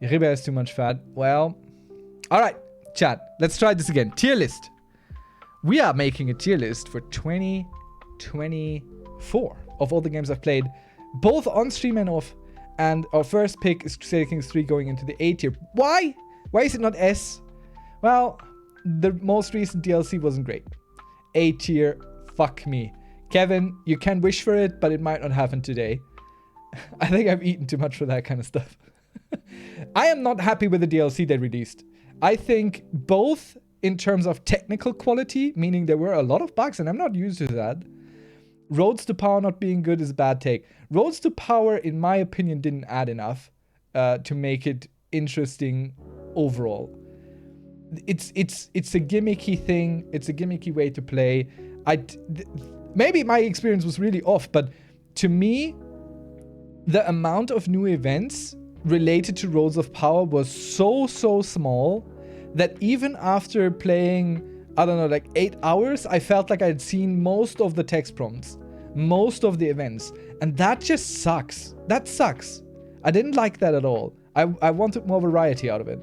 Ribba has too much fat. Well, all right, chat. Let's try this again. Tier list. We are making a tier list for 2024 of all the games I've played, both on stream and off. And our first pick is Crusader Kings 3 going into the A tier. Why? Why is it not S? Well, the most recent DLC wasn't great. A tier, fuck me. Kevin, you can wish for it, but it might not happen today. I think I've eaten too much for that kind of stuff. I am not happy with the DLC they released. I think both in terms of technical quality, meaning there were a lot of bugs, and I'm not used to that. Roads to Power not being good is a bad take. Roads to Power, in my opinion, didn't add enough to make it interesting overall. It's a gimmicky thing. It's a gimmicky way to play. Maybe my experience was really off, but to me, the amount of new events related to Roads of Power was so small that even after playing, I don't know, like 8 hours, I felt like I had seen most of the text prompts, most of the events, and that just sucks. That sucks. I didn't like that at all. I wanted more variety out of it.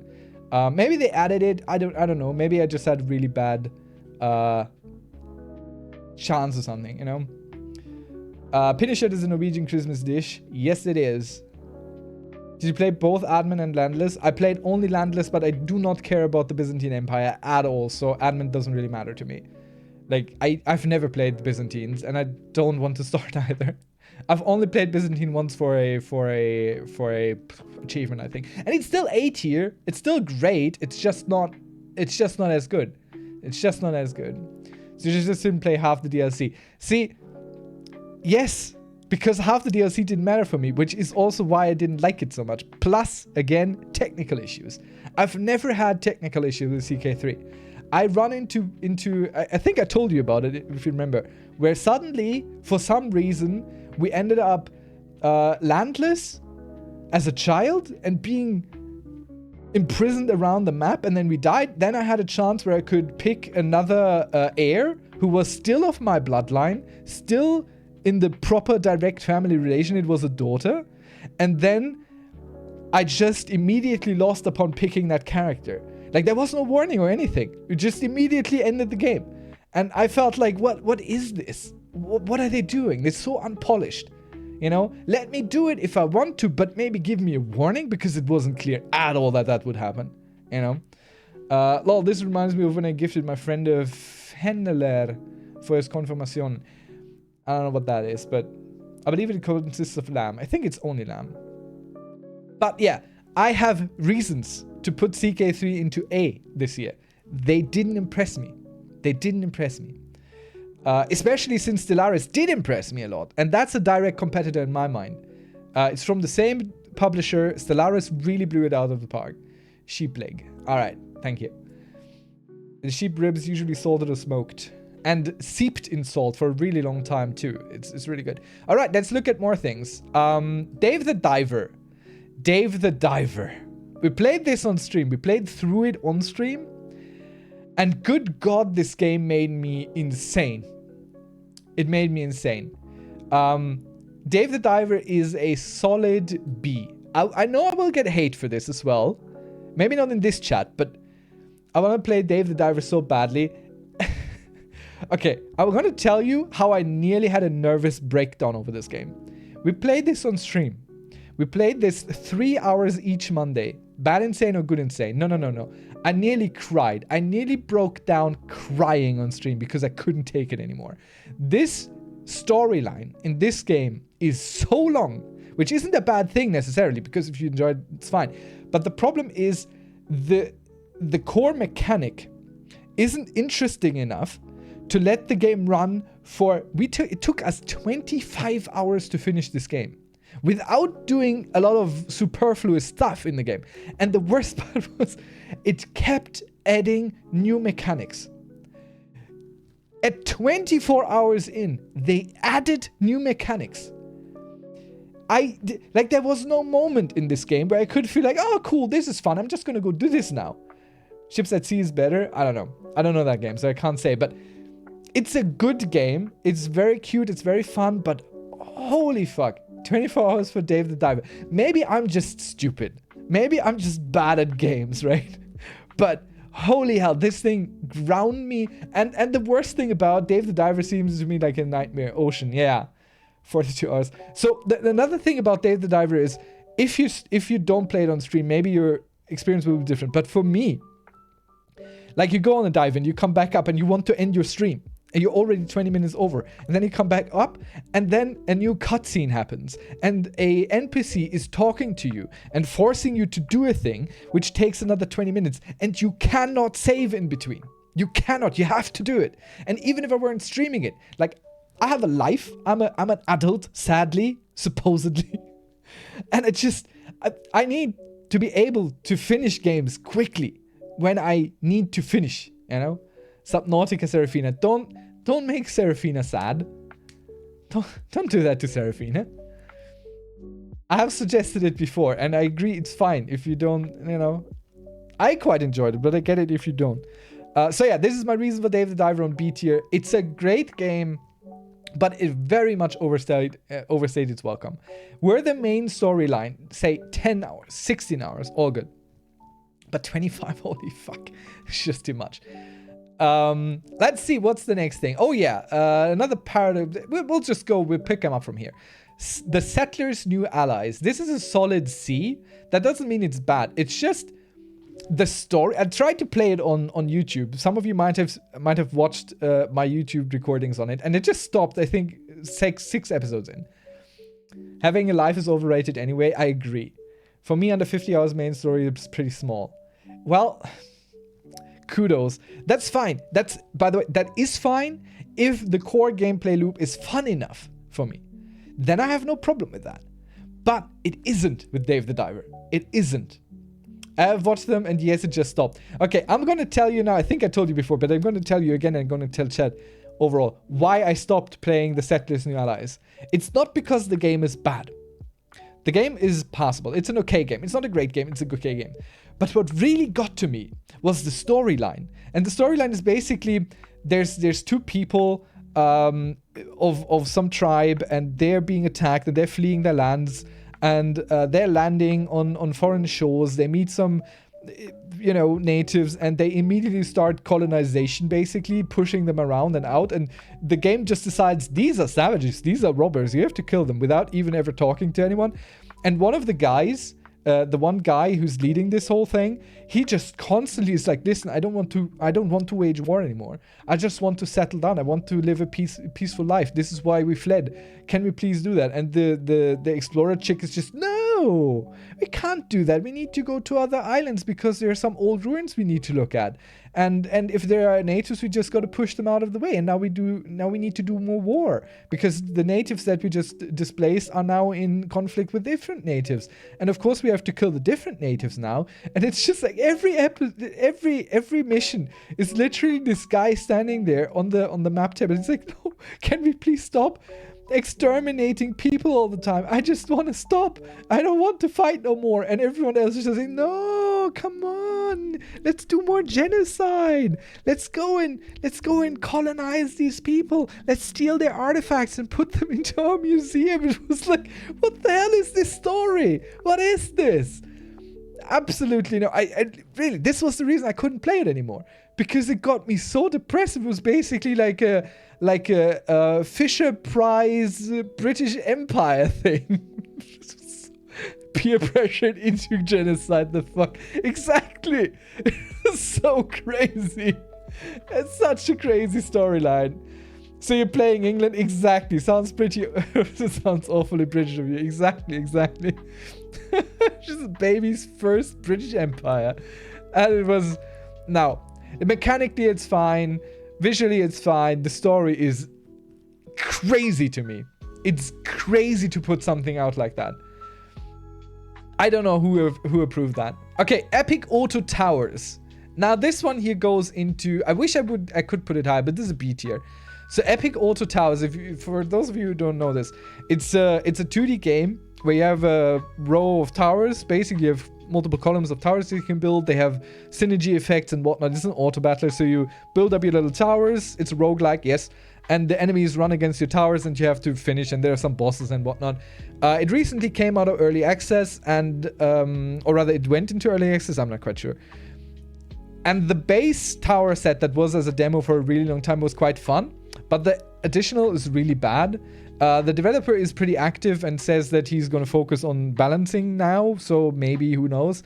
Maybe they added it. I don't know. Maybe I just had really bad chance or something, you know. Pinochet is a Norwegian Christmas dish. Yes, it is. Did you play both Admin and Landless? I played only Landless, but I do not care about the Byzantine Empire at all, so Admin doesn't really matter to me. Like, I've never played the Byzantines, and I don't want to start either. I've only played Byzantine once for a achievement, I think. And it's still A tier. It's still great. It's just not as good. It's just not as good. So you just didn't play half the DLC. See, yes, because half the DLC didn't matter for me, which is also why I didn't like it so much. Plus, again, technical issues. I've never had technical issues with CK3. I run into I think I told you about it, if you remember, where suddenly, for some reason, we ended up landless as a child and being imprisoned around the map, and then we died. Then I had a chance where I could pick another heir who was still of my bloodline, still in the proper direct family relation. It was a daughter. And then I just immediately lost upon picking that character. Like, there was no warning or anything. It just immediately ended the game. And I felt like, what is this? What are they doing? They're so unpolished. You know, let me do it if I want to, but maybe give me a warning, because it wasn't clear at all that would happen. You know? Lol, this reminds me of when I gifted my friend a Fenneler for his confirmation. I don't know what that is, but I believe it consists of lamb. I think it's only lamb. But yeah, I have reasons to put CK3 into A this year. They didn't impress me. They didn't impress me. Especially since Stellaris did impress me a lot. And that's a direct competitor in my mind. It's from the same publisher. Stellaris really blew it out of the park. Sheep leg. Alright, thank you. The sheep ribs usually salted or smoked. And seeped in salt for a really long time too. It's really good. Alright, let's look at more things. Dave the Diver. Dave the Diver. We played this on stream. We played through it on stream. And good God, this game made me insane. It made me insane. Dave the Diver is a solid B. I know I will get hate for this as well. Maybe not in this chat, but I want to play Dave the Diver so badly. Okay, I'm going to tell you how I nearly had a nervous breakdown over this game. We played this on stream. We played this 3 hours each Monday. Bad insane or good insane? No. I nearly cried. I nearly broke down crying on stream because I couldn't take it anymore. This storyline in this game is so long, which isn't a bad thing necessarily, because if you enjoy it, it's fine. But the problem is the core mechanic isn't interesting enough to let the game run for... It took us 25 hours to finish this game without doing a lot of superfluous stuff in the game. And the worst part was it kept adding new mechanics. At 24 hours in, they added new mechanics. There was no moment in this game where I could feel like, oh, cool, this is fun. I'm just going to go do this now. Ships at Sea is better. I don't know. I don't know that game, so I can't say. But it's a good game. It's very cute. It's very fun. But holy fuck. 24 hours for Dave the Diver. Maybe I'm just stupid. Maybe I'm just bad at games, right? But holy hell, this thing ground me. And the worst thing about Dave the Diver seems to me like a nightmare ocean. Yeah, 42 hours. So another thing about Dave the Diver is if you don't play it on stream, maybe your experience will be different. But for me, like you go on a dive and you come back up and you want to end your stream. And you're already 20 minutes over. And then you come back up and then a new cutscene happens. And a NPC is talking to you and forcing you to do a thing which takes another 20 minutes. And you cannot save in between. You cannot. You have to do it. And even if I weren't streaming it, like I have a life. I'm an adult, sadly, supposedly. And it just, I need to be able to finish games quickly when I need to finish, you know? Subnautica Seraphina. Don't make Seraphina sad. Don't do that to Seraphina. I have suggested it before, and I agree it's fine if you don't, you know. I quite enjoyed it, but I get it if you don't. So yeah, this is my reason for Dave the Diver on B tier. It's a great game, but it very much overstayed its welcome. Were the main storyline, say 10 hours, 16 hours, all good. But 25, holy fuck, it's just too much. Let's see what's the next thing. Oh yeah, another paradox. We'll just go, we'll pick them up from here. The Settlers' New Allies. This is a solid C. That doesn't mean it's bad. It's just the story. I tried to play it on YouTube. Some of you might have watched my YouTube recordings on it, and it just stopped, I think, six episodes in. Having a life is overrated anyway. I agree. For me, under 50 hours main story is pretty small. Well, kudos. That's fine. That's, by the way, that is fine if the core gameplay loop is fun enough for me. Then I have no problem with that. But it isn't with Dave the Diver. It isn't. I've watched them and yes, it just stopped. Okay, I'm going to tell you now. I think I told you before, but I'm going to tell you again and I'm going to tell chat overall why I stopped playing the Settlers' New Allies. It's not because the game is bad. The game is passable. It's an okay game. It's not a great game. It's a okay game. But what really got to me was the storyline. And the storyline is basically there's two people of some tribe and they're being attacked and they're fleeing their lands and they're landing on foreign shores. They meet some, you know, natives and they immediately start colonization, basically pushing them around and out. And the game just decides these are savages, these are robbers. You have to kill them without even ever talking to anyone. And one of the guys, the one guy who's leading this whole thing, he just constantly is like, listen, I don't want to wage war anymore. I just want to settle down. I want to live a peaceful life. This is why we fled. Can we please do that? And the explorer chick is just, no, we can't do that. We need to go to other islands because there are some old ruins we need to look at. And if there are natives, we just got to push them out of the way. And now we need to do more war because the natives that we just displaced are now in conflict with different natives. And of course we have to kill the different natives now. And it's just like every mission is literally this guy standing there on the map table. It's like, no, can we please stop exterminating people all the time? I just want to stop. I don't want to fight no more. And everyone else is just saying, no, come on, let's do more genocide. Let's go and colonize these people. Let's steal their artifacts and put them into our museum. It was like, what the hell is this story? What is this? Absolutely no. I really, this was the reason I couldn't play it anymore, because it got me so depressed. It was basically like a Fisher Prize British Empire thing. Peer pressured into genocide. The fuck? Exactly. It's so crazy. It's such a crazy storyline. So you're playing England? Exactly. Sounds pretty... sounds awfully British of you. Exactly. Just baby's first British Empire. And it was... Now, mechanically it's fine. Visually it's fine. The story is crazy to me. It's crazy to put something out like that. I don't know who approved that. Okay, Epic Auto Towers. Now this one here goes into... I wish I could put it higher, but this is a B tier. So Epic Auto Towers, for those of you who don't know this, it's a 2D game where you have a row of towers. Basically, you have multiple columns of towers that you can build. They have synergy effects and whatnot. It's an auto battler, so you build up your little towers. It's a roguelike, yes. and the enemies run against your towers and you have to finish, and there are some bosses and whatnot. It recently came out of early access, and or rather it went into early access, I'm not quite sure. And the base tower set that was as a demo for a really long time was quite fun, but the additional is really bad. The developer is pretty active and says that he's going to focus on balancing now, so maybe, who knows.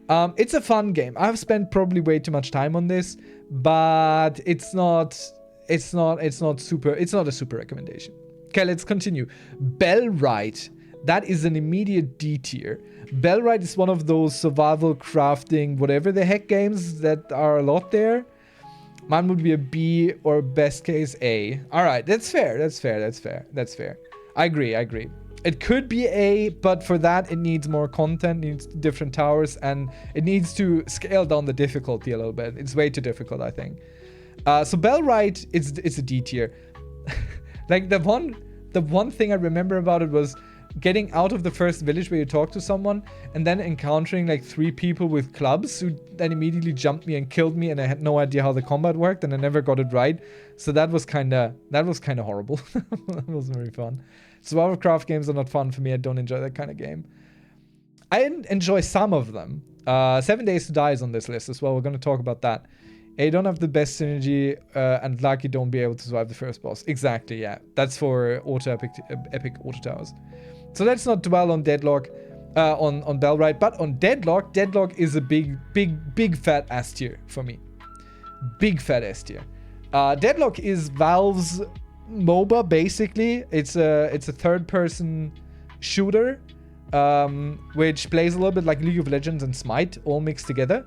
It's a fun game. I've spent probably way too much time on this, but it's not a super recommendation. Okay, let's continue. Bellrite. That is an immediate D tier. Bellrite is one of those survival crafting whatever the heck games that are a lot there. Mine would be a B, or best case A. All right, that's fair. I agree. It could be A, but for that it needs more content, needs different towers, and it needs to scale down the difficulty a little bit. It's way too difficult, I think. So Bellrite, it's a D tier. Like the one thing I remember about it was getting out of the first village where you talk to someone and then encountering like 3 people with clubs who then immediately jumped me and killed me, and I had no idea how the combat worked and I never got it right. So that was kind of horrible. That wasn't very fun. Survival craft games are not fun for me. I don't enjoy that kind of game. I enjoy some of them. 7 Days to Die is on this list as well. We're going to talk about that. You don't have the best synergy, and lucky don't be able to survive the first boss. Exactly, yeah. That's for epic auto towers. So let's not dwell on Deadlock, on Bellrite, but on Deadlock. Deadlock is a big fat S tier for me. Big fat S tier. Deadlock is Valve's MOBA, basically. It's a third-person shooter, which plays a little bit like League of Legends and Smite, all mixed together.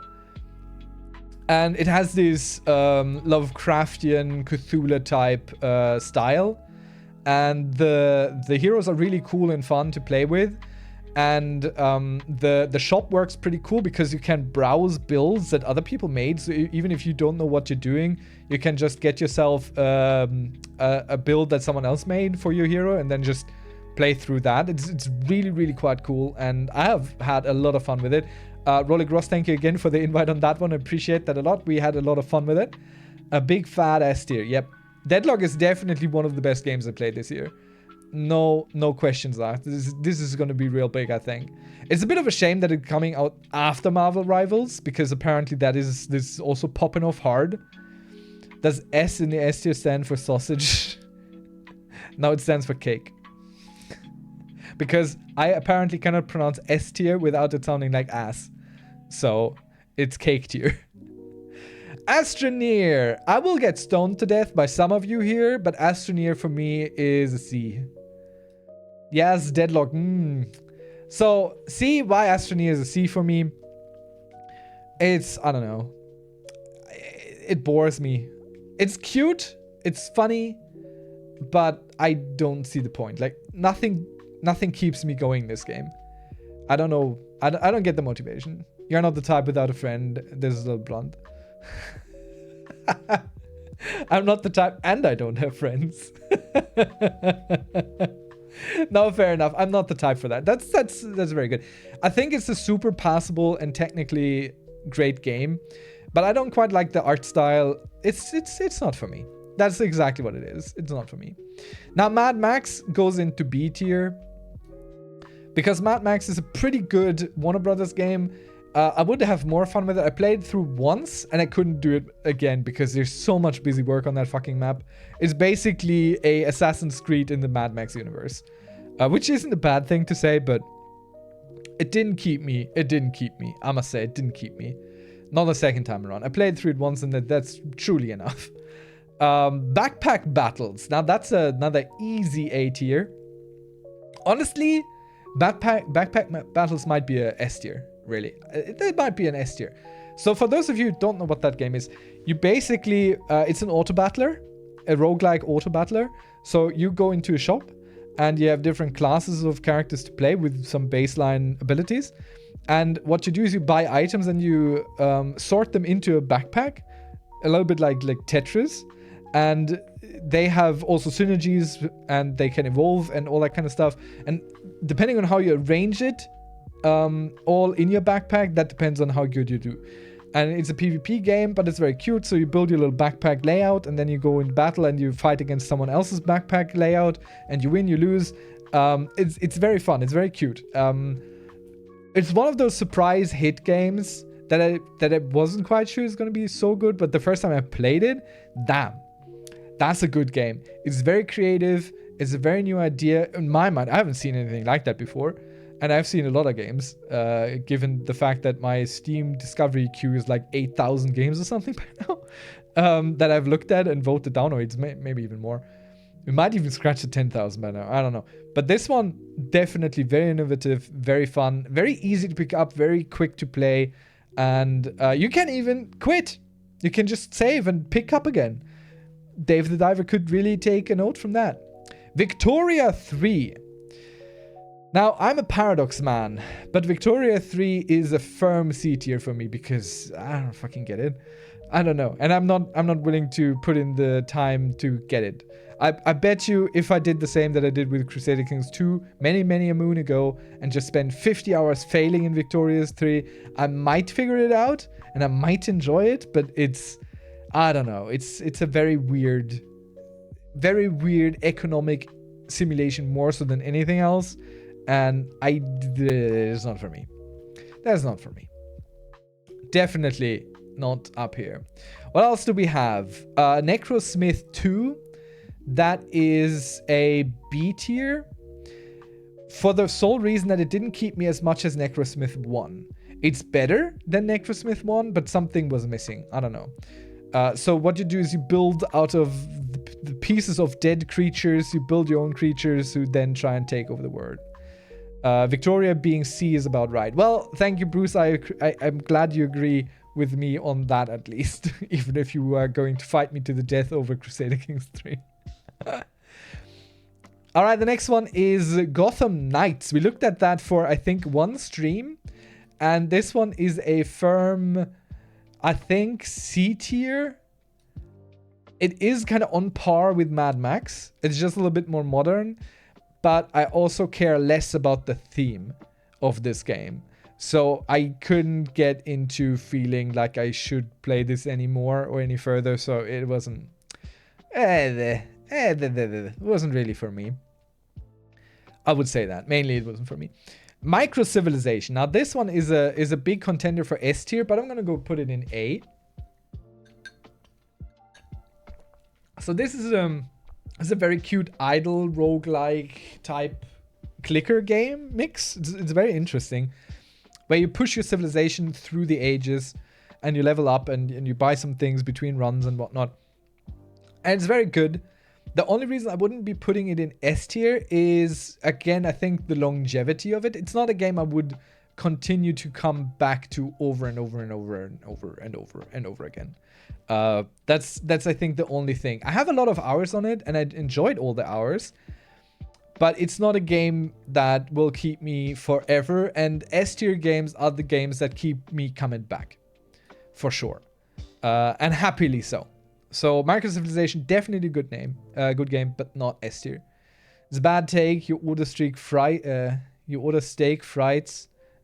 And it has this Lovecraftian Cthulhu type style. And the heroes are really cool and fun to play with. And the shop works pretty cool because you can browse builds that other people made. So even if you don't know what you're doing, you can just get yourself a build that someone else made for your hero and then just play through that. It's really, really quite cool. And I have had a lot of fun with it. Rolly Gross, thank you again for the invite on that one. I appreciate that a lot. We had a lot of fun with it. A big fat S tier. Yep. Deadlock is definitely one of the best games I played this year. No questions asked. This is going to be real big, I think. It's a bit of a shame that it's coming out after Marvel Rivals, because apparently this is also popping off hard. Does S in the S tier stand for sausage? No, it stands for cake. Because I apparently cannot pronounce S tier without it sounding like ass. So it's cake tier. Astroneer. I will get stoned to death by some of you here, but Astroneer for me is a C. Yes, Deadlock. So, C, why Astroneer is a C for me? It's, I don't know. It bores me. It's cute. It's funny. But I don't see the point. Like, nothing keeps me going this game. I don't know. I don't get the motivation. You're not the type without a friend. This is a little blunt. I'm not the type, and I don't have friends. No, fair enough. I'm not the type for that. That's very good. I think it's a super passable and technically great game, but I don't quite like the art style. It's not for me. That's exactly what it is. It's not for me. Now, Mad Max goes into B tier because Mad Max is a pretty good Warner Brothers game. I would have more fun with it. I played through once and I couldn't do it again because there's so much busy work on that fucking map. It's basically a Assassin's Creed in the Mad Max universe, which isn't a bad thing to say, but it didn't keep me. I must say, it didn't keep me. Not the second time around. I played through it once and that's truly enough. Backpack Battles. Now that's another easy A tier. Honestly, Backpack Battles might be a S tier. Really, it might be an S tier. So for those of you who don't know what that game is, you basically, it's an auto battler, a roguelike auto battler. So you go into a shop and you have different classes of characters to play with some baseline abilities. And what you do is you buy items and you sort them into a backpack, a little bit like Tetris. And they have also synergies and they can evolve and all that kind of stuff. And depending on how you arrange it, all in your backpack, that depends on how good you do. And it's a PvP game, but it's very cute. So you build your little backpack layout, and then you go in battle and you fight against someone else's backpack layout, and you win, you lose. It's very fun. It's very cute. It's one of those surprise hit games that I wasn't quite sure is going to be so good, but the first time I played it, damn, that's a good game. It's very creative. It's a very new idea. In my mind, I haven't seen anything like that before. And I've seen a lot of games, given the fact that my Steam discovery queue is like 8,000 games or something by now, that I've looked at and voted down, or it's maybe even more. We might even scratch the 10,000 by now. I don't know. But this one, definitely very innovative, very fun, very easy to pick up, very quick to play. And you can even quit. You can just save and pick up again. Dave the Diver could really take a note from that. Victoria 3. Now, I'm a Paradox man, but Victoria 3 is a firm C tier for me because I don't fucking get it. I don't know. And I'm not willing to put in the time to get it. I bet you if I did the same that I did with Crusader Kings 2 many a moon ago and just spent 50 hours failing in Victoria 3, I might figure it out and I might enjoy it, but I don't know. It's a very weird economic simulation more so than anything else. And it's not for me. That's not for me. Definitely not up here. What else do we have? Necrosmith 2. That is a B tier. For the sole reason that it didn't keep me as much as Necrosmith 1. It's better than Necrosmith 1, but something was missing. I don't know. So what you do is you build out of the pieces of dead creatures. You build your own creatures who then try and take over the world. Victoria being C is about right. Well, thank you, Bruce. I'm glad you agree with me on that at least. Even if you are going to fight me to the death over Crusader Kings 3. Alright, the next one is Gotham Knights. We looked at that for, I think, one stream. And this one is a firm, I think, C tier. It is kind of on par with Mad Max. It's just a little bit more modern. But I also care less about the theme of this game. So I couldn't get into feeling like I should play this anymore or any further. So it wasn't... It wasn't really for me. I would say that. Mainly it wasn't for me. Micro Civilization. Now this one is a big contender for S tier, but I'm going to go put it in A. So this is a very cute idle roguelike type clicker game mix. It's very interesting. Where you push your civilization through the ages and you level up and you buy some things between runs and whatnot. And it's very good. The only reason I wouldn't be putting it in S tier is, again, I think the longevity of it. It's not a game I would continue to come back to over and over and over and over and over and over again. That's I think the only thing. I have a lot of hours on it and I enjoyed all the hours. But it's not a game that will keep me forever. And S tier games are the games that keep me coming back. For sure. And happily so. So, Micro Civilization, definitely a good game, but not S tier. It's a bad take. You order steak frites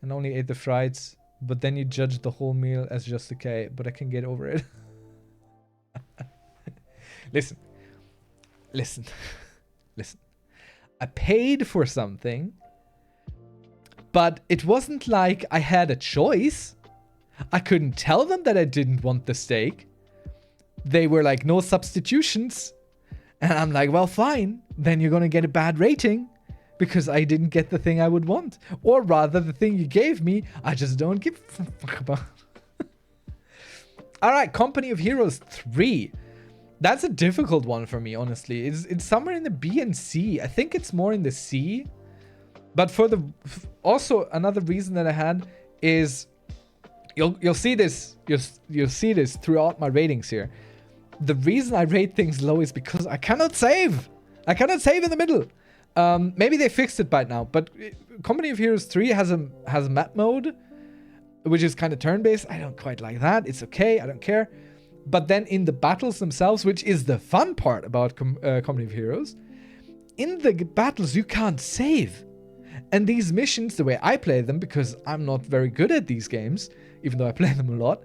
and only ate the frites, but then you judge the whole meal as just okay, but I can get over it. Listen. I paid for something, but it wasn't like I had a choice. I couldn't tell them that I didn't want the steak. They were like, no substitutions. And I'm like, well, fine. Then you're going to get a bad rating because I didn't get the thing I would want. Or rather, the thing you gave me, I just don't give a fuck about. All right, Company of Heroes 3. That's a difficult one for me, honestly. It's somewhere in the B and C. I think it's more in the C. But also another reason that I had is you'll see this. You'll see this throughout my ratings here. The reason I rate things low is because I cannot save. I cannot save in the middle. Maybe they fixed it by now, but Company of Heroes 3 has a map mode, which is kind of turn-based. I don't quite like that. It's okay. I don't care. But then in the battles themselves, which is the fun part about Company of Heroes, in the battles you can't save. And these missions, the way I play them, because I'm not very good at these games, even though I play them a lot,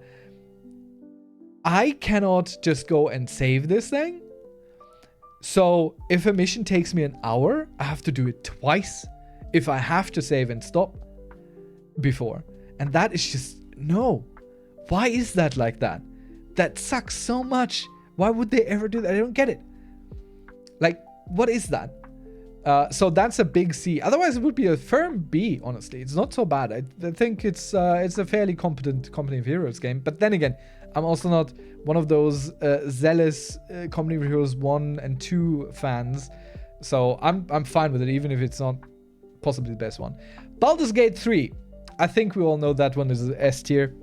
I cannot just go and save this thing. So if a mission takes me an hour, I have to do it twice if I have to save and stop before. And that is just, no. Why is that like that? That sucks so much. Why would they ever do that? I don't get it. Like, what is that? So that's a big C. Otherwise, it would be a firm B, honestly. It's not so bad. I think it's a fairly competent Company of Heroes game. But then again, I'm also not one of those zealous Company of Heroes 1 and 2 fans. So I'm fine with it, even if it's not possibly the best one. Baldur's Gate 3. I think we all know that one is S tier.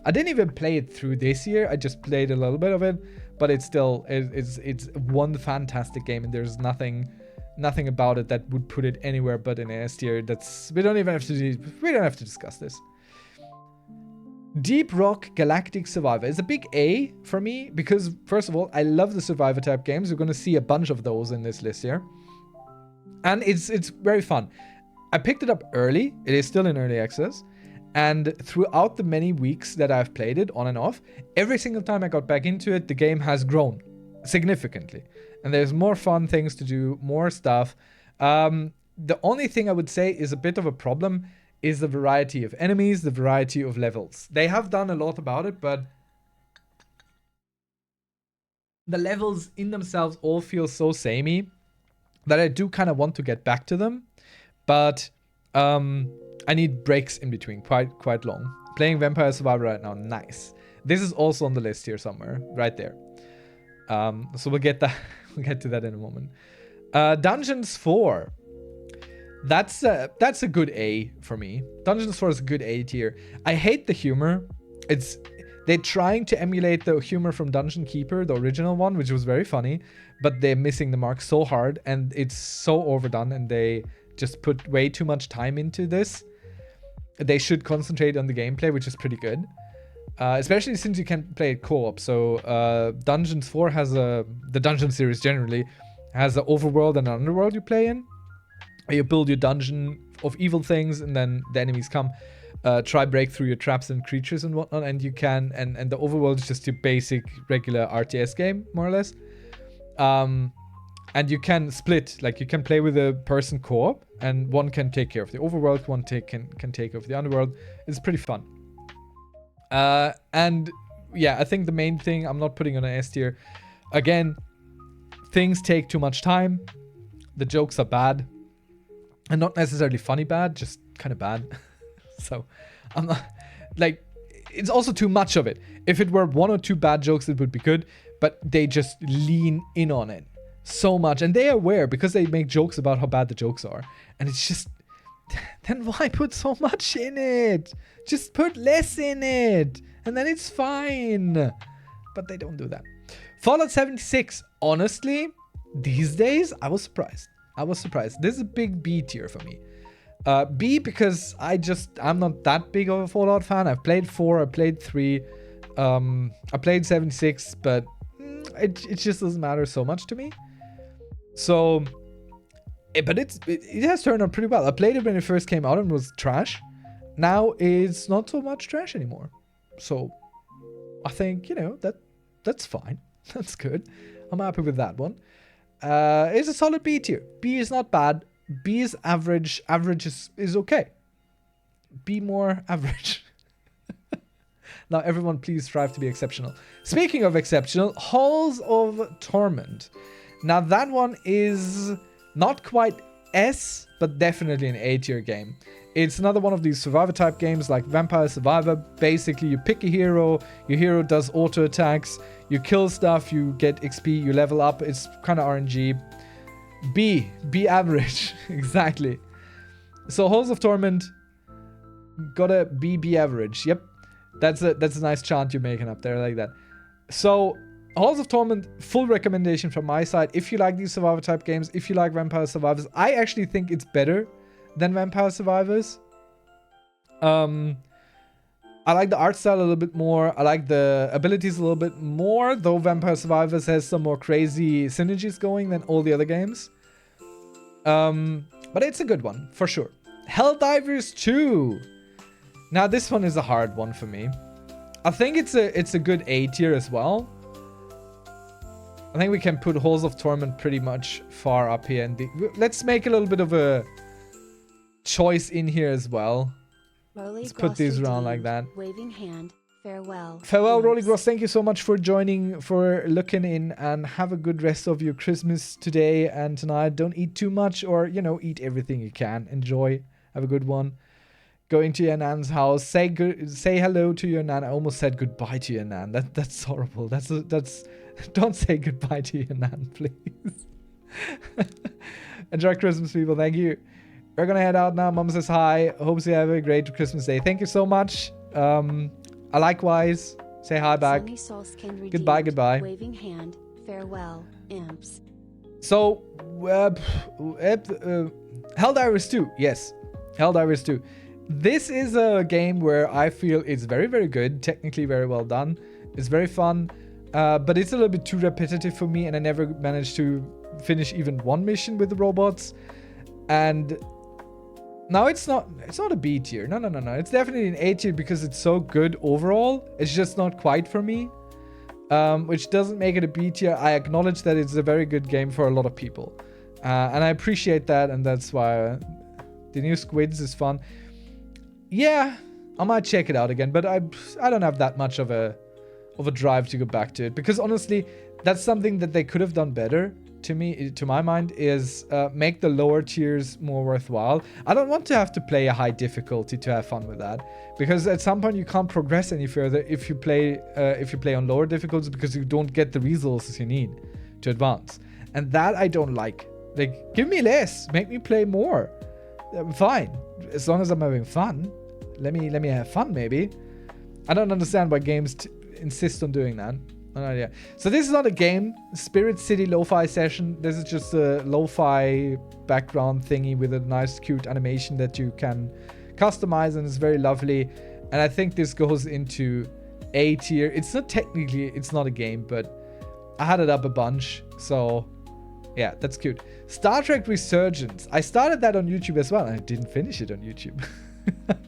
I didn't even play it through this year. I just played a little bit of it. But it's still, it's one fantastic game. And there's nothing about it that would put it anywhere but in S tier. We don't have to discuss this. Deep Rock Galactic Survivor is a big A for me because, first of all, I love the survivor type games. You're going to see a bunch of those in this list here. And it's very fun. I picked it up early. It is still in early access. And throughout the many weeks that I've played it on and off, every single time I got back into it, the game has grown significantly. And there's more fun things to do, more stuff. The only thing I would say is a bit of a problem is the variety of enemies, the variety of levels. They have done a lot about it, but the levels in themselves all feel so samey that I do kind of want to get back to them. But I need breaks in between, quite long. Playing Vampire Survivor right now, nice. This is also on the list here somewhere, right there. So we'll get to that in a moment. Dungeons 4. That's a good A for me. Dungeons 4 is a good A tier. I hate the humor. They're trying to emulate the humor from Dungeon Keeper, the original one, which was very funny, but they're missing the mark so hard, and it's so overdone, and they just put way too much time into this. They should concentrate on the gameplay, which is pretty good. Especially since you can play it co-op. So Dungeons 4 has the Dungeon series generally has an overworld and an underworld you play in. You build your dungeon of evil things, and then the enemies come, try break through your traps and creatures and whatnot, and you can, and the overworld is just your basic regular RTS game, more or less. And you can split, like you can play with a person co-op, and one can take care of the overworld, one can take care of the underworld. It's pretty fun. And yeah, I think the main thing I'm not putting on an S tier. Again, things take too much time. The jokes are bad. And not necessarily funny bad, just kind of bad. So, I'm not... Like, it's also too much of it. If it were one or two bad jokes, it would be good. But they just lean in on it so much. And they are aware, because they make jokes about how bad the jokes are. And it's just... Then why put so much in it? Just put less in it. And then it's fine. But they don't do that. Fallout 76. Honestly, these days, I was surprised. This is a big B tier for me. B because I'm not that big of a Fallout fan. I've played 4, I played 3, I played 76, but it just doesn't matter so much to me. So, but it has turned out pretty well. I played it when it first came out and was trash. Now it's not so much trash anymore. So, I think, that's fine. That's good. I'm happy with that one. It's a solid B tier. B is not bad. B is average. Average is okay. B more average. Now, everyone, please strive to be exceptional. Speaking of exceptional, Halls of Torment. Now, that one is not quite S, but definitely an A tier game. It's another one of these survivor type games like Vampire Survivor. Basically, you pick a hero. Your hero does auto attacks. You kill stuff. You get XP. You level up. It's kind of RNG. B average. Exactly. So Halls of Torment got a B average. Yep. That's a nice chant you're making up there. I like that. So Halls of Torment, full recommendation from my side. If you like these survivor type games, if you like Vampire Survivors, I actually think it's better than Vampire Survivors. I like the art style a little bit more. I like the abilities a little bit more, though Vampire Survivors has some more crazy synergies going than all the other games. But it's a good one, for sure. Helldivers 2. Now, this one is a hard one for me. I think it's a good A tier as well. I think we can put Halls of Torment pretty much far up here. And let's make a little bit of a choice in here as well. Let's put these around like that. Waving hand. Farewell. Farewell, Rolly Gross. Thank you so much for joining, for looking in, and have a good rest of your Christmas today and tonight. Don't eat too much, or, you know, eat everything you can. Enjoy. Have a good one. Going to your nan's house. Say hello to your nan. I almost said goodbye to your nan. That's horrible. That's don't say goodbye to your nan, please. Enjoy Christmas, people. Thank you. We're gonna head out now. Mom says hi. Hope you have a great Christmas day. Thank you so much. I likewise. Say hi back. Goodbye, goodbye. Waving hand. Farewell, imps. So, Helldivers 2. Yes, Helldivers 2. This is a game where I feel it's very, very good. Technically very well done. It's very fun. But it's a little bit too repetitive for me, and I never managed to finish even one mission with the robots. And now it's not a B tier. No. It's definitely an A tier because it's so good overall. It's just not quite for me. Which doesn't make it a B tier. I acknowledge that it's a very good game for a lot of people. And I appreciate that, and that's why the new Squids is fun. Yeah, I might check it out again, but I don't have that much of a drive to go back to it, because honestly, that's something that they could have done better. To my mind, is make the lower tiers more worthwhile. I don't want to have to play a high difficulty to have fun with that, because at some point you can't progress any further if you play on lower difficulties, because you don't get the resources you need to advance, and that I don't like. Like, give me less, make me play more. Fine, as long as I'm having fun. Let me have fun, maybe. I don't understand why games insist on doing that. No idea. So this is not a game. Spirit City Lo-Fi session. This is just a lo-fi background thingy with a nice cute animation that you can customize, and it's very lovely. And I think this goes into A tier. It's not technically, it's not a game, but I had it up a bunch. So yeah, that's cute. Star Trek Resurgence. I started that on YouTube as well, and I didn't finish it on YouTube.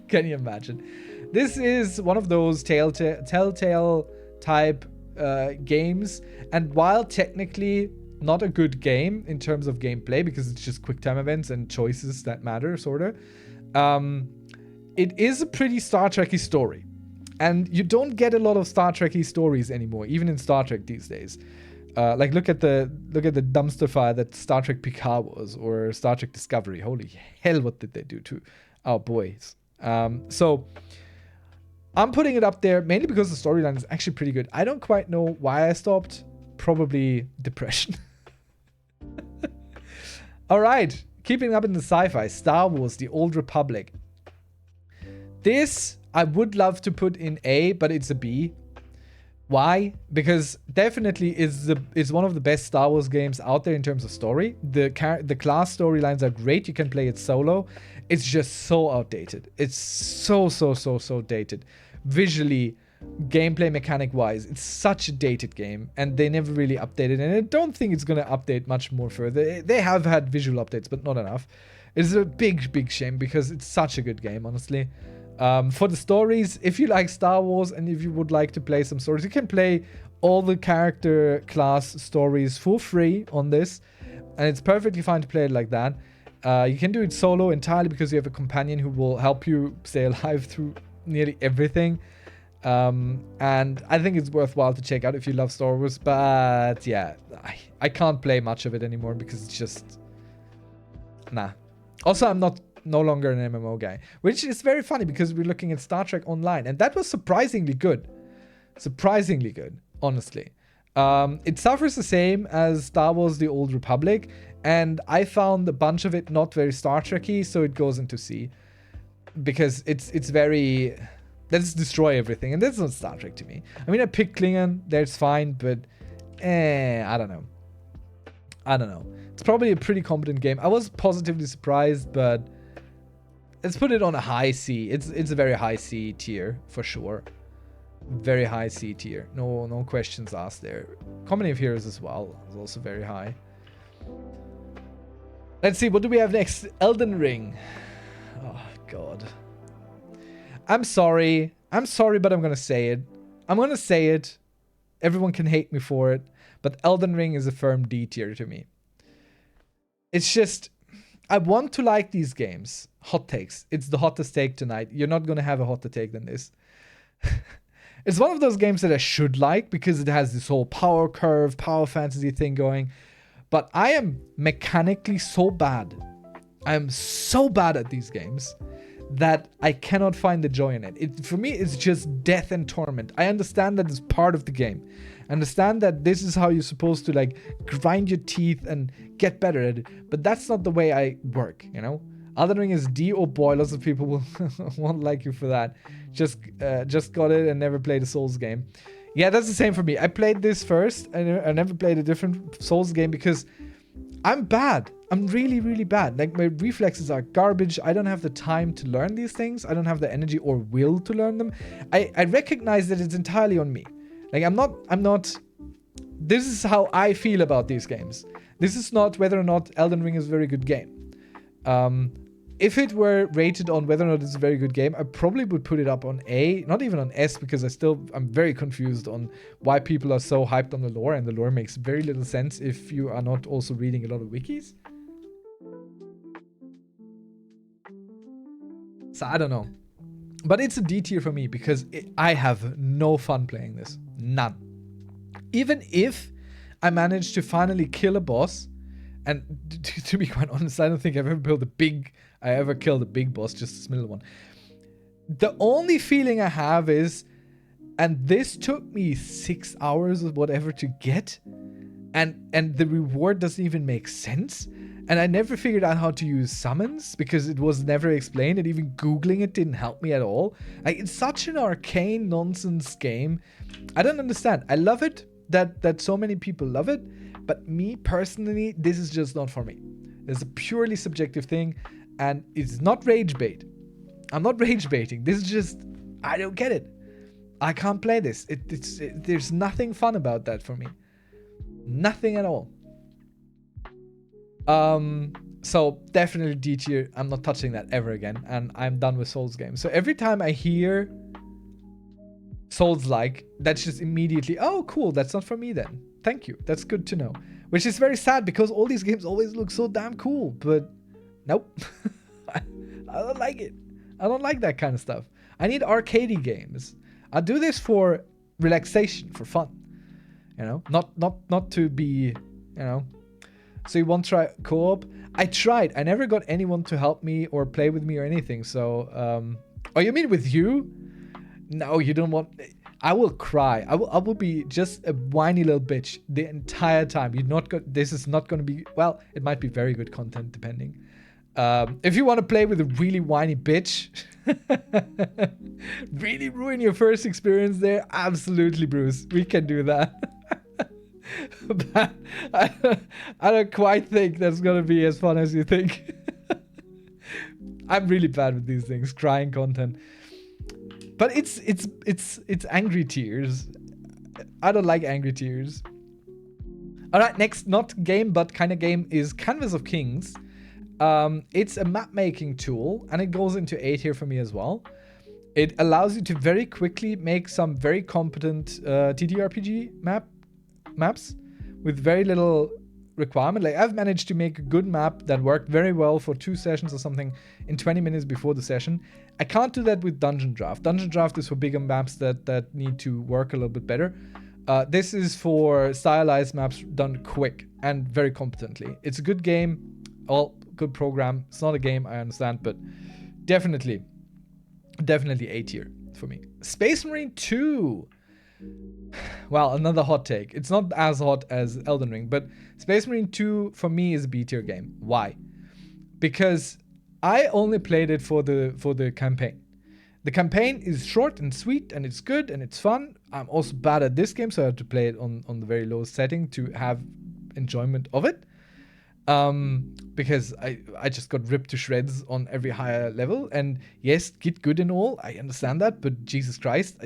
Can you imagine? This is one of those telltale type games, and while technically not a good game in terms of gameplay, because it's just quick time events and choices that matter, sorta, it is a pretty Star Trek-y story, and you don't get a lot of Star Trek-y stories anymore, even in Star Trek these days. Like look at the dumpster fire that Star Trek Picard was, or Star Trek Discovery. Holy hell, what did they do to our boys? So I'm putting it up there mainly because the storyline is actually pretty good. I don't quite know why I stopped. Probably depression. All right, keeping up in the sci-fi, Star Wars: The Old Republic. This I would love to put in A, but it's a B. Why? Because definitely is one of the best Star Wars games out there in terms of story. The class storylines are great. You can play it solo. It's just so outdated. It's so dated. Visually, gameplay mechanic wise, it's such a dated game, and they never really updated, and I don't think it's gonna update much more further. They have had visual updates, but not enough. It's a big shame, because it's such a good game, honestly. For the stories, if you like Star Wars and if you would like to play some stories, you can play all the character class stories for free on this, and it's perfectly fine to play it like that. You can do it solo entirely because you have a companion who will help you stay alive through nearly everything. And I think it's worthwhile to check out if you love Star Wars. But yeah, I can't play much of it anymore because it's just... Nah. Also, I'm no longer an MMO guy. Which is very funny because we're looking at Star Trek Online. And that was surprisingly good. Surprisingly good, honestly. It suffers the same as Star Wars: The Old Republic. And I found a bunch of it not very Star Trek-y, so it goes into C. Because it's very... Let's destroy everything. And that's not Star Trek to me. I mean, I picked Klingon. That's fine, but... I don't know. It's probably a pretty competent game. I was positively surprised, but... Let's put it on a high C. It's a very high C tier, for sure. Very high C tier. No questions asked there. Company of Heroes as well is also very high. Let's see, what do we have next? Elden Ring. Oh, God. I'm sorry, but I'm gonna say it. I'm gonna say it. Everyone can hate me for it, but Elden Ring is a firm D tier to me. It's just, I want to like these games. Hot takes. It's the hottest take tonight. You're not gonna have a hotter take than this. It's one of those games that I should like because it has this whole power curve, power fantasy thing going. But I am mechanically so bad. I am so bad at these games that I cannot find the joy in it. For me, it's just death and torment. I understand that it's part of the game. I understand that this is how you're supposed to like grind your teeth and get better at it. But that's not the way I work, you know? Elden Ring is D, oh boy, lots of people will won't like you for that. Just got it and never played a Souls game. Yeah, that's the same for me. I played this first and I never played a different Souls game because I'm bad. I'm really, really bad. Like, my reflexes are garbage. I don't have the time to learn these things. I don't have the energy or will to learn them. I recognize that it's entirely on me. Like, I'm not, this is how I feel about these games. This is not whether or not Elden Ring is a very good game. If it were rated on whether or not it's a very good game, I probably would put it up on A, not even on S, because I'm very confused on why people are so hyped on the lore, and the lore makes very little sense if you are not also reading a lot of wikis. So I don't know. But it's a D tier for me because I have no fun playing this. None. Even if I manage to finally kill a boss, and to be quite honest, I don't think I've ever killed a big boss, just this middle one. The only feeling I have is, and this took me 6 hours or whatever to get, and the reward doesn't even make sense. And I never figured out how to use summons because it was never explained, and even Googling it didn't help me at all. Like, it's such an arcane nonsense game. I don't understand. I love it that so many people love it, but me personally, this is just not for me. It's a purely subjective thing, and it's not rage bait. I'm not rage baiting. This is just, I don't get it. I can't play this. There's nothing fun about that for me. Nothing at all. So definitely D tier. I'm not touching that ever again, and I'm done with Souls games. So every time I hear Souls-like, that's just immediately, oh cool, that's not for me then. Thank you. That's good to know. Which is very sad because all these games always look so damn cool, but nope. I don't like it. I don't like that kind of stuff. I need arcadey games. I do this for relaxation, for fun. You know, not to be, you know. So you won't try co-op? I tried. I never got anyone to help me or play with me or anything. So, oh, you mean with you? No, you don't want. I will cry. I will be just a whiny little bitch the entire time. This is not going to be. Well, it might be very good content depending. If you want to play with a really whiny bitch, really ruin your first experience there, absolutely, Bruce. We can do that. But I don't quite think that's gonna be as fun as you think. I'm really bad with these things, crying content. But it's angry tears. I don't like angry tears. Alright, next, not game but kind of game, is Canvas of Kings. It's a map making tool, and it goes into A tier for me as well. It allows you to very quickly make some very competent TTRPG maps with very little requirement. Like, I've managed to make a good map that worked very well for 2 sessions or something in 20 minutes before the session. I can't do that with Dungeon Draft. Dungeon Draft is for bigger maps that need to work a little bit better. This is for stylized maps done quick and very competently. It's a good game, all good program. It's not a game, I understand, but definitely A tier for me. Space Marine 2. Well, another hot take. It's not as hot as Elden Ring, but Space Marine 2 for me is a B tier game. Why? Because I only played it for the campaign. The campaign is short and sweet, and it's good and it's fun. I'm also bad at this game, so I have to play it on the very lowest setting to have enjoyment of it. Because I just got ripped to shreds on every higher level. And yes, get good and all, I understand that, but Jesus Christ,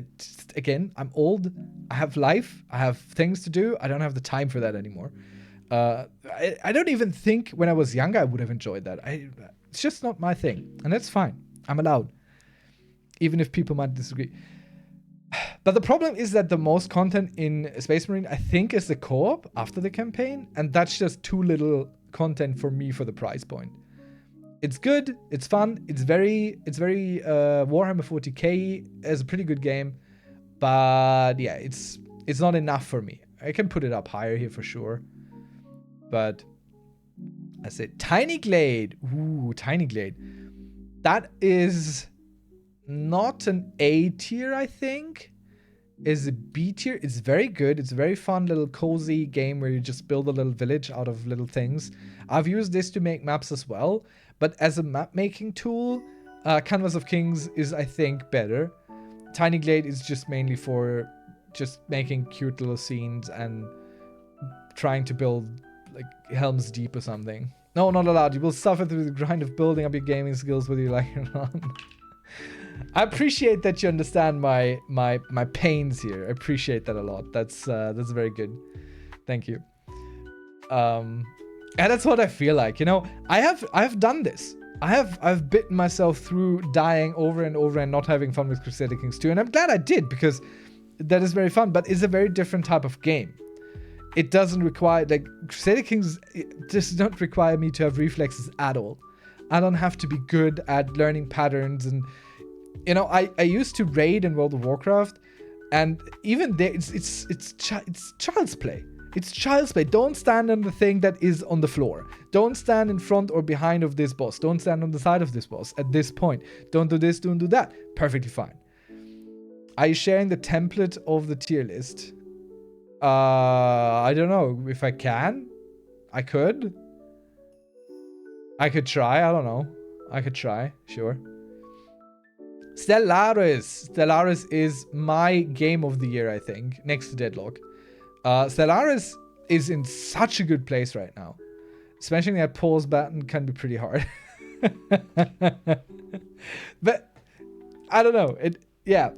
again, I'm old, I have life, I have things to do, I don't have the time for that anymore. I don't even think when I was younger I would have enjoyed that. It's just not my thing, and that's fine. I'm allowed, even if people might disagree. But the problem is that the most content in Space Marine, I think, is the co-op after the campaign. And that's just too little content for me for the price point. It's good. It's fun. It's very Warhammer 40k is a pretty good game. But yeah, it's not enough for me. I can put it up higher here for sure. But I said Tiny Glade. Ooh, Tiny Glade. That is not an A tier, I think. Is a B tier. It's very good. It's a very fun little cozy game where you just build a little village out of little things. I've used this to make maps as well, but as a map making tool, Canvas of Kings is, I think, better. Tiny Glade is just mainly for just making cute little scenes and trying to build like Helm's Deep or something. No, not allowed. You will suffer through the grind of building up your gaming skills whether you like it or not. I appreciate that you understand my pains here. I appreciate that a lot. That's very good. Thank you. And that's what I feel like. You know, I've done this. I've bitten myself through dying over and over and not having fun with Crusader Kings 2, and I'm glad I did because that is very fun. But it's a very different type of game. It doesn't require, like, Crusader Kings does not require me to have reflexes at all. I don't have to be good at learning patterns. And you know, I used to raid in World of Warcraft, and even there, it's child's play. It's child's play. Don't stand on the thing that is on the floor. Don't stand in front or behind of this boss. Don't stand on the side of this boss at this point. Don't do this, don't do that. Perfectly fine. Are you sharing the template of the tier list? I don't know if I can. I could try. I don't know. I could try. Sure. Stellaris. Stellaris is my game of the year, I think, next to Deadlock. Stellaris is in such a good place right now. Smashing that pause button can be pretty hard. But I don't know. Yeah.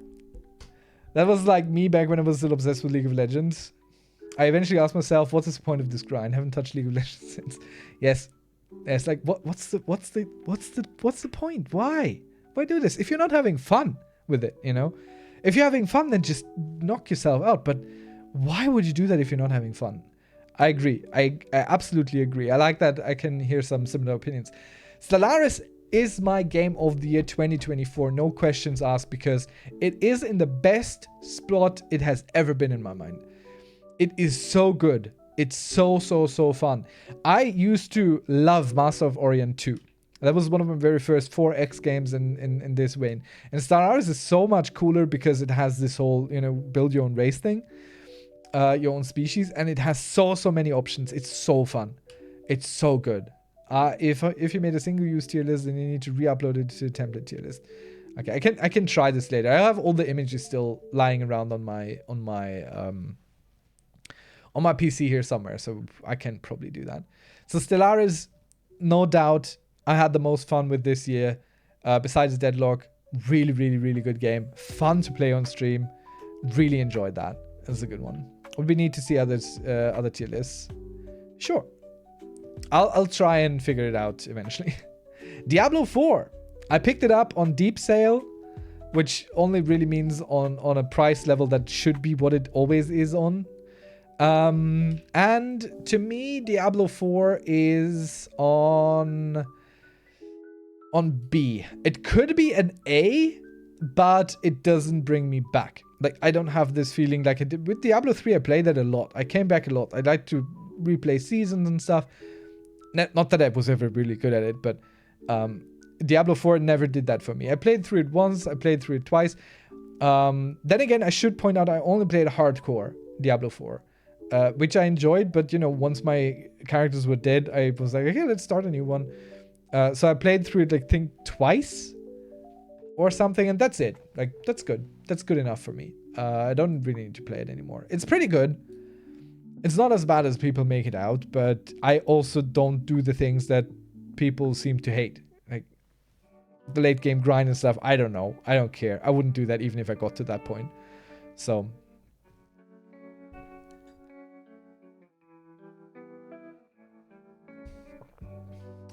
That was like me back when I was still obsessed with League of Legends. I eventually asked myself, what's the point of this grind? I haven't touched League of Legends since. Yes. It's like, what's the point? Why? Why do this? If you're not having fun with it, you know? If you're having fun, then just knock yourself out. But why would you do that if you're not having fun? I agree. I absolutely agree. I like that I can hear some similar opinions. Stellaris is my game of the year 2024. No questions asked, because it is in the best spot it has ever been in my mind. It is so good. It's so fun. I used to love Master of Orient 2. That was one of my very first 4X games in this vein. And Stellaris is so much cooler because it has this whole, you know, build your own race thing. Your own species. And it has so many options. It's so fun. It's so good. If you made a single use tier list, then you need to re-upload it to the template tier list. Okay, I can try this later. I have all the images still lying around on my PC here somewhere, so I can probably do that. So Stellaris, no doubt, I had the most fun with this year. Besides Deadlock, really good game. Fun to play on stream. Really enjoyed that. That's a good one. Would we need to see other tier lists? Sure. I'll try and figure it out eventually. Diablo 4. I picked it up on deep sale, which only really means on a price level that should be what it always is on. And to me, Diablo 4 is on B. It could be an A, but it doesn't bring me back. Like, I don't have this feeling like I did with Diablo 3. I played that a lot. I came back a lot. I like to replay seasons and stuff. Not that I was ever really good at it, but Diablo 4 never did that for me. I played through it once. I played through it twice. Then again, I should point out I only played hardcore Diablo 4. Which I enjoyed, but you know, once my characters were dead, I was like, okay, let's start a new one. So I played through it, like, I think twice or something, and that's it. Like, that's good. That's good enough for me. I don't really need to play it anymore. It's pretty good. It's not as bad as people make it out, but I also don't do the things that people seem to hate. Like, the late game grind and stuff, I don't know. I don't care. I wouldn't do that even if I got to that point. So...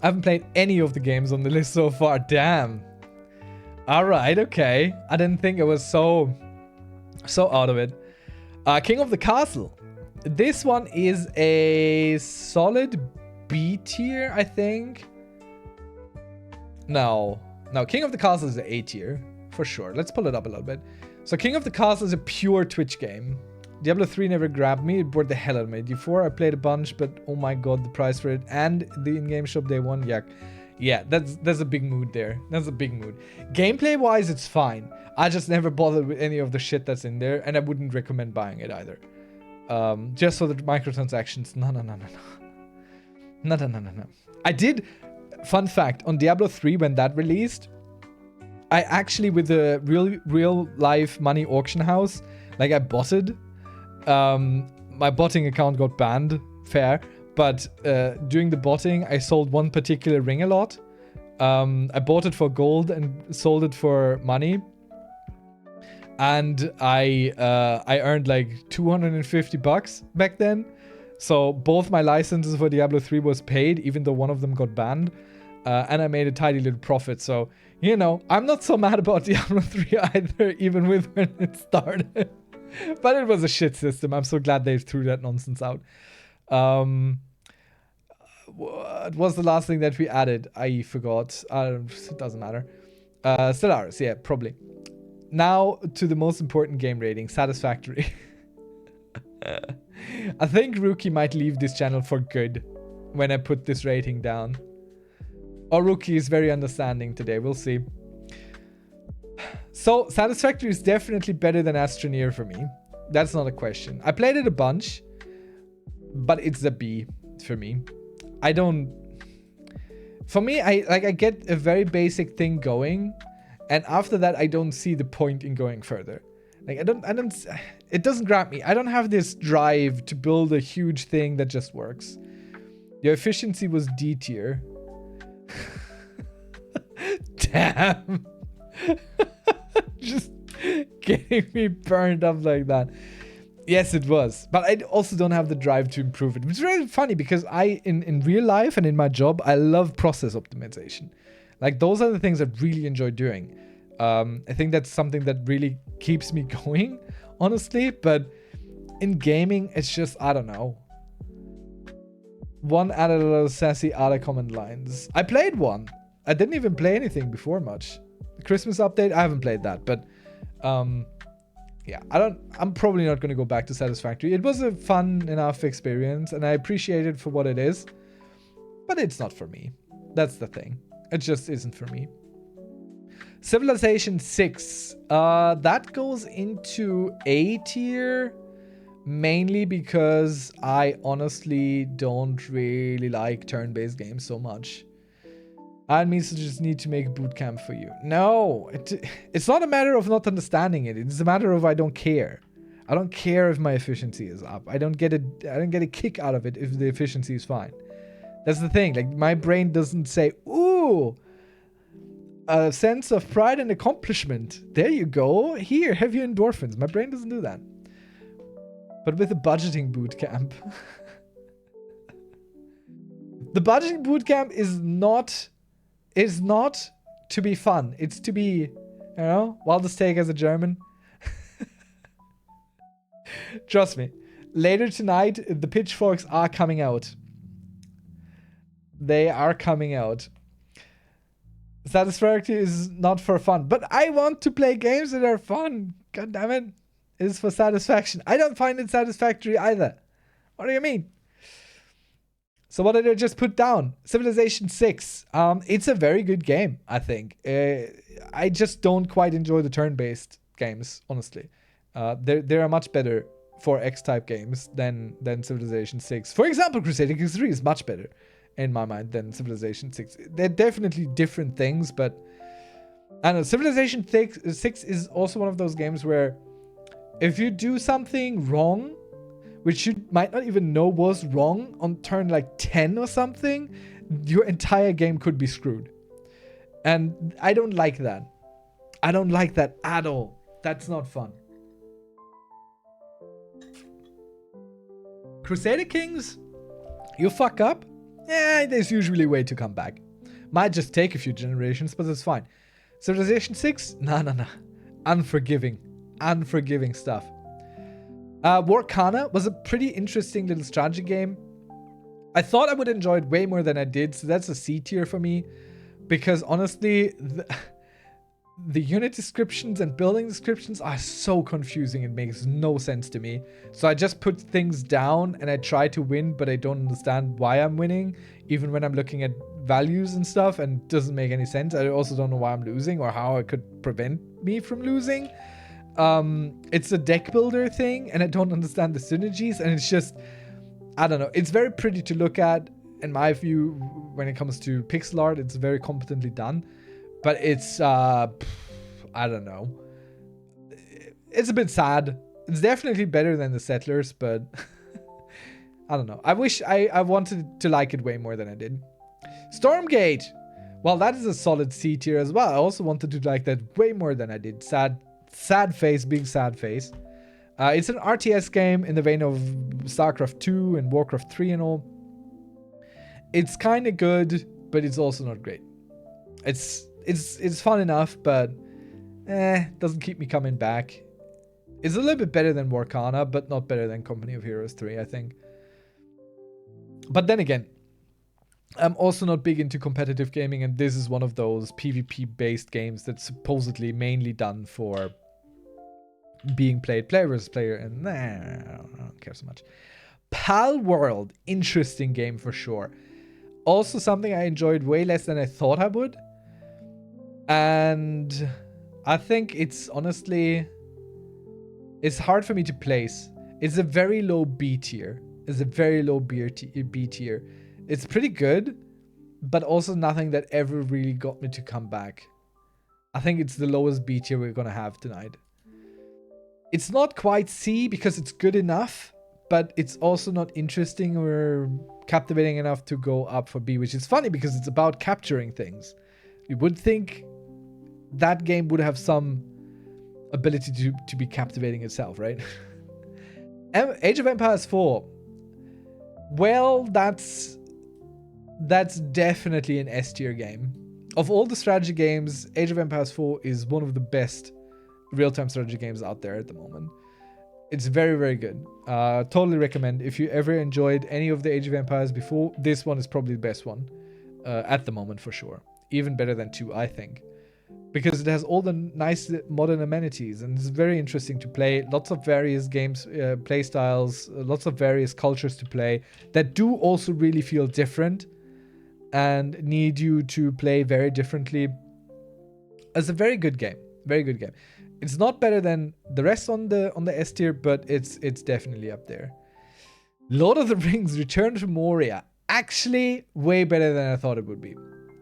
I haven't played any of the games on the list so far. Damn. Alright, okay. I didn't think it was so So out of it. King of the Castle. This one is a solid B tier, I think. No, King of the Castle is an A tier for sure. Let's pull it up a little bit. So King of the Castle is a pure Twitch game. Diablo 3 never grabbed me. It bored the hell out of me. D4 I played a bunch, but oh my god, the price for it and the in-game shop day one, yuck. Yeah, that's a big mood there. That's a big mood. Gameplay wise, it's fine. I just never bothered with any of the shit that's in there, and I wouldn't recommend buying it either. Just for the microtransactions. No. I did, fun fact, on Diablo 3 when that released, I actually, with the real life money auction house, like I botted. My botting account got banned, fair. But during the botting, I sold one particular ring a lot. I bought it for gold and sold it for money. And I earned like 250 bucks back then. So both my licenses for Diablo 3 was paid, even though one of them got banned. And I made a tiny little profit. So, you know, I'm not so mad about Diablo 3 either, even with when it started. But it was a shit system. I'm so glad they threw that nonsense out. What was the last thing that we added? I forgot. It doesn't matter. Stellaris, yeah, probably. Now to the most important game rating, satisfactory. I think Rookie might leave this channel for good when I put this rating down. Or Rookie is very understanding today. We'll see. So, Satisfactory is definitely better than Astroneer for me. That's not a question. I played it a bunch, but it's a B for me. I don't... For me, I get a very basic thing going, and after that, I don't see the point in going further. Like, it doesn't grab me. I don't have this drive to build a huge thing that just works. Your efficiency was D tier. Damn. Just getting me burned up like that. Yes, it was. But I also don't have the drive to improve it. It's really funny because in real life and in my job, I love process optimization. Like, those are the things I really enjoy doing. I think that's something that really keeps me going, honestly. But in gaming, it's just, I don't know. One added a little sassy other command lines. I played one. I didn't even play anything before much. The Christmas update, I haven't played that, but yeah, I'm probably not going to go back to Satisfactory. It was a fun enough experience, and I appreciate it for what it is, but it's not for me. That's the thing. It just isn't for me. Civilization 6. That goes into A tier, mainly because I honestly don't really like turn-based games so much. That means I just need to make a boot camp for you. No, it's not a matter of not understanding it. It's a matter of I don't care. I don't care if my efficiency is up. I don't get a kick out of it if the efficiency is fine. That's the thing. Like, my brain doesn't say, ooh, a sense of pride and accomplishment. There you go. Here, have your endorphins. My brain doesn't do that. But with a budgeting boot camp. The budgeting boot camp is not to be fun. It's to be, you know, wild as steak as a German. Trust me. Later tonight, the pitchforks are coming out. They are coming out. Satisfactory is not for fun. But I want to play games that are fun. God damn it. It's for satisfaction. I don't find it satisfactory either. What do you mean? So what did I just put down? Civilization 6. It's a very good game, I think. I just don't quite enjoy the turn-based games, honestly. They are much better for X-type games than Civilization 6. For example, Crusader Kings 3 is much better, in my mind, than Civilization 6. They're definitely different things, but I don't know. Civilization 6 is also one of those games where if you do something wrong, which you might not even know was wrong on turn like 10 or something, your entire game could be screwed. And I don't like that. I don't like that at all. That's not fun. Crusader Kings, you fuck up, there's usually a way to come back. Might just take a few generations, but it's fine. Civilization 6, nah. Unforgiving. unforgiving stuff. Warcana was a pretty interesting little strategy game. I thought I would enjoy it way more than I did, so that's a C tier for me. Because honestly, the unit descriptions and building descriptions are so confusing. It makes no sense to me. So I just put things down and I try to win, but I don't understand why I'm winning, even when I'm looking at values and stuff, and it doesn't make any sense. I also don't know why I'm losing or how it could prevent me from losing. It's a deck builder thing, and I don't understand the synergies, and it's just, I don't know. It's very pretty to look at, in my view, when it comes to pixel art. It's very competently done. But it's, I don't know. It's a bit sad. It's definitely better than the Settlers, but I don't know. I wish I wanted to like it way more than I did. Stormgate. Well, that is a solid C tier as well. I also wanted to like that way more than I did. Sad face, big sad face. It's an RTS game in the vein of StarCraft 2 and Warcraft 3 and all. It's kind of good, but it's also not great. It's fun enough, but doesn't keep me coming back. It's a little bit better than Warcana, but not better than Company of Heroes 3, I think. But then again, I'm also not big into competitive gaming, and this is one of those PvP-based games that's supposedly mainly done for being played player versus player, and I don't care so much. Pal World, interesting game for sure. Also something I enjoyed way less than I thought I would. And I think it's honestly, it's hard for me to place. It's a very low B tier. It's a very low B tier. It's pretty good, but also nothing that ever really got me to come back. I think it's the lowest B tier we're gonna have tonight. It's not quite C because it's good enough, but it's also not interesting or captivating enough to go up for B, which is funny because it's about capturing things. You would think that game would have some ability to be captivating itself, right? Age of Empires 4. Well, that's definitely an S tier game. Of all the strategy games, Age of Empires 4 is one of the best real-time strategy games out there at the moment. It's very, very good. Totally recommend. If you ever enjoyed any of the Age of Empires before, this one is probably the best one at the moment for sure. Even better than 2, I think. Because it has all the nice modern amenities and it's very interesting to play. Lots of various games, play styles, lots of various cultures to play that do also really feel different and need you to play very differently. It's a very good game. Very good game. It's not better than the rest on the S tier, but it's definitely up there. Lord of the Rings Return to Moria. Actually, way better than I thought it would be.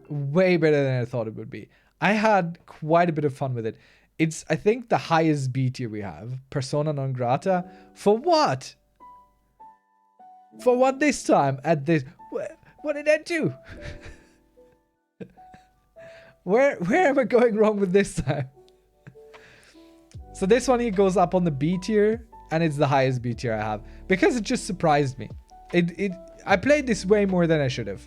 Way better than I thought it would be. I had quite a bit of fun with it. It's, I think, the highest B tier we have. Persona non grata. For what? For what this time? At this... What did I do? Where am I going wrong with this time? So this one here goes up on the B tier. And it's the highest B tier I have. Because it just surprised me. I played this way more than I should have.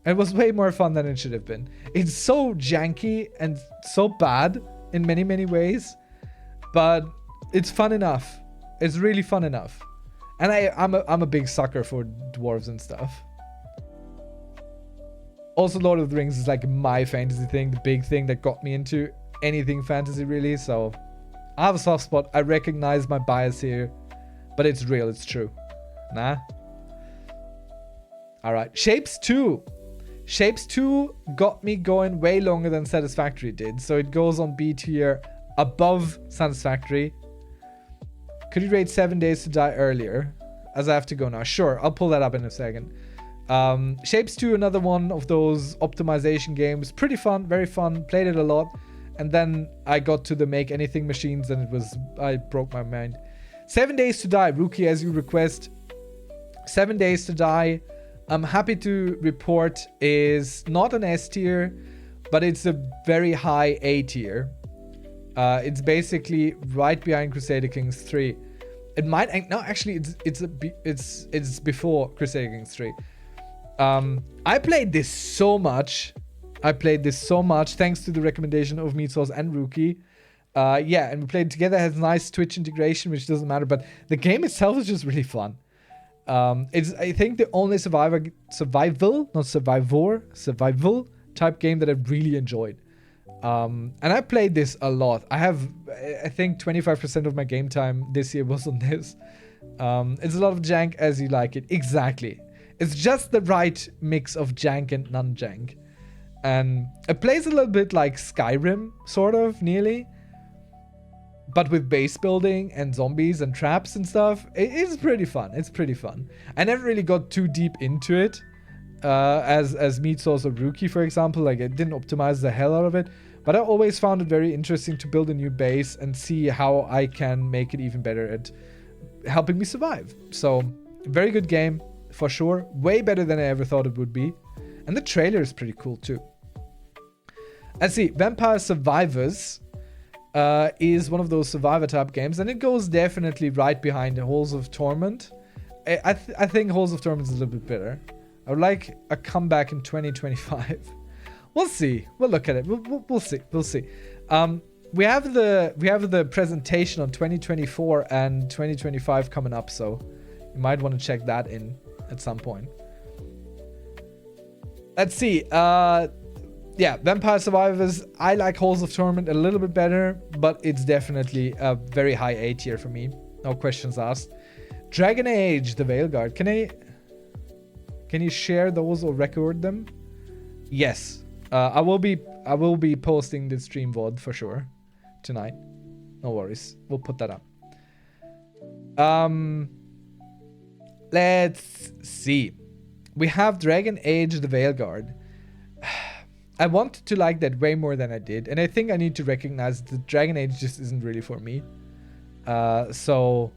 It was way more fun than it should have been. It's so janky and so bad in many, many ways. But it's fun enough. It's really fun enough. And I'm a big sucker for dwarves and stuff. Also, Lord of the Rings is like my fantasy thing. The big thing that got me into anything fantasy, really. So I have a soft spot. I recognize my bias here. But it's real. It's true. Nah. Alright. Shapes 2. Shapes 2 got me going way longer than Satisfactory did. So it goes on B tier above Satisfactory. Could you rate 7 Days to Die earlier? As I have to go now. Sure, I'll pull that up in a second. Shapes 2, another one of those optimization games. Pretty fun, very fun. Played it a lot. And then I got to the make anything machines and I broke my mind. 7 Days to Die, Rookie, as you request. 7 Days to Die. I'm happy to report is not an S tier, but it's a very high A tier. It's basically right behind Crusader Kings 3. It might no, actually it's before Crusader Kings 3. I played this so much. Thanks to the recommendation of Meat Sauce and Rookie. Yeah, and we played together. It has nice Twitch integration, which doesn't matter, but the game itself is just really fun. It's, I think, the only survival type game that I've really enjoyed. And I played this a lot. I think 25% of my game time this year was on this. It's a lot of jank as you like it. Exactly. It's just the right mix of jank and non-jank. And it plays a little bit like Skyrim, sort of, nearly. But with base building and zombies and traps and stuff. It's pretty fun. It's pretty fun. I never really got too deep into it. As Meat Sauce or Rookie, for example. Like, I didn't optimize the hell out of it. But I always found it very interesting to build a new base and see how I can make it even better at helping me survive. So, very good game, for sure. Way better than I ever thought it would be. And the trailer is pretty cool, too. Let's see. Vampire Survivors is one of those survivor type games. And it goes definitely right behind Halls of Torment. I think Halls of Torment is a little bit better. I would like a comeback in 2025. We'll see. We'll look at it. We'll see. We'll see. We have the presentation on 2024 and 2025 coming up, so you might want to check that in at some point. Let's see. Yeah, Vampire Survivors. I like Halls of Torment a little bit better, but it's definitely a very high A tier for me. No questions asked. Dragon Age, the Veilguard. Can you share those or record them? Yes. I will be posting the stream VOD for sure tonight. No worries. We'll put that up. Let's see. We have Dragon Age the Veilguard. I wanted to like that way more than I did, and I think I need to recognize that Dragon Age just isn't really for me. So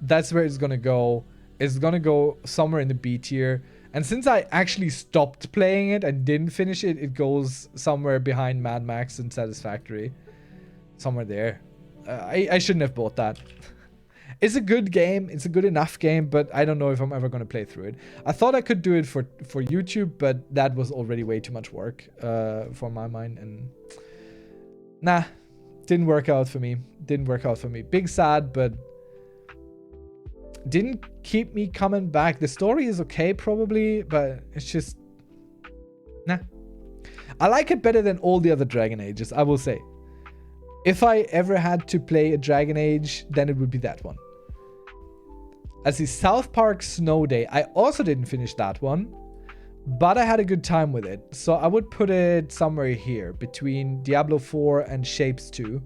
that's where it's gonna go. It's gonna go somewhere in the B tier. And since I actually stopped playing it and didn't finish it, it goes somewhere behind Mad Max and Satisfactory. Somewhere there. I shouldn't have bought that. It's a good game. It's a good enough game, but I don't know if I'm ever going to play through it. I thought I could do it for YouTube, but that was already way too much work for my mind. And nah, didn't work out for me. Didn't work out for me. Big sad, but didn't keep me coming back. The story is okay probably, but it's just nah. I like it better than all the other Dragon Ages, I will say. If I ever had to play a Dragon Age, then it would be that one. As the South Park Snow Day, I also didn't finish that one, but I had a good time with it. So I would put it somewhere here between Diablo 4 and Shapes 2.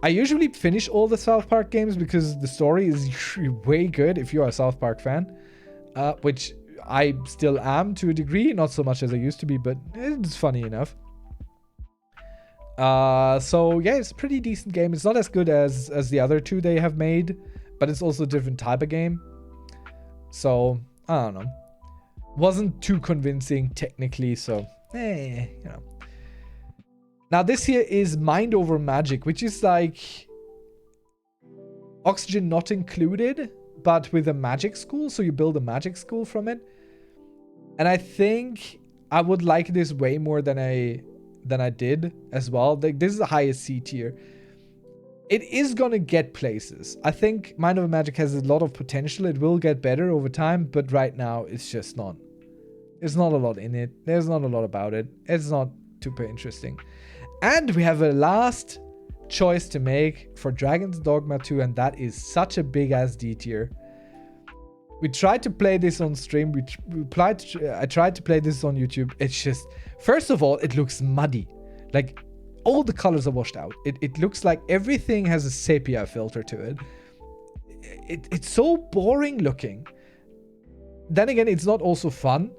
I usually finish all the South Park games because the story is usually way good if you're a South Park fan, which I still am to a degree, not so much as I used to be, but it's funny enough. So yeah, it's a pretty decent game. It's not as good as the other two they have made, but it's also a different type of game. So I don't know. Wasn't too convincing technically, so you know. Now this here is Mind Over Magic, which is like Oxygen Not Included, but with a magic school. So you build a magic school from it. And I think I would like this way more than I did as well. Like, this is the highest C tier. It is gonna get places. I think Mind Over Magic has a lot of potential. It will get better over time, but right now it's just not. There's not a lot in it. There's not a lot about it. It's not super interesting. And we have a last choice to make for Dragon's Dogma 2, and that is such a big ass D tier. We tried to play this on stream. I tried to play this on YouTube. It's just, first of all, it looks muddy. Like, all the colors are washed out. It looks like everything has a sepia filter to it. It's so boring looking. Then again, it's not also fun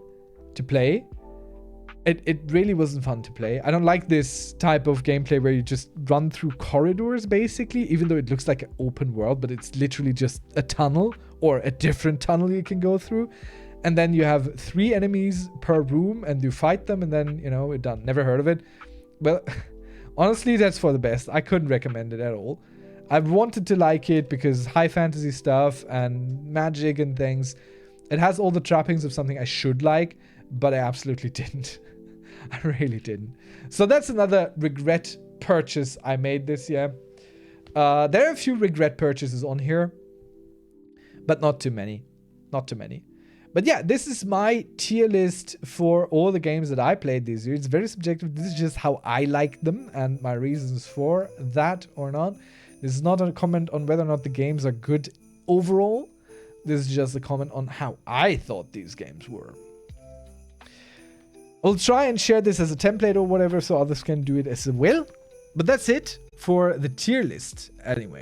to play. It really wasn't fun to play. I don't like this type of gameplay where you just run through corridors, basically, even though it looks like an open world, but it's literally just a tunnel or a different tunnel you can go through. And then you have 3 enemies per room and you fight them and then, you know, we're done. Never heard of it. Well, honestly, that's for the best. I couldn't recommend it at all. I've wanted to like it because high fantasy stuff and magic and things. It has all the trappings of something I should like, but I absolutely didn't. I really didn't. So that's another regret purchase I made this year. There are a few regret purchases on here, but not too many. Not too many. But yeah, this is my tier list for all the games that I played this year. It's very subjective. This is just how I like them and my reasons for that or not. This is not a comment on whether or not the games are good overall. This is just a comment on how I thought these games were. I'll try and share this as a template or whatever so others can do it as well. But that's it for the tier list anyway.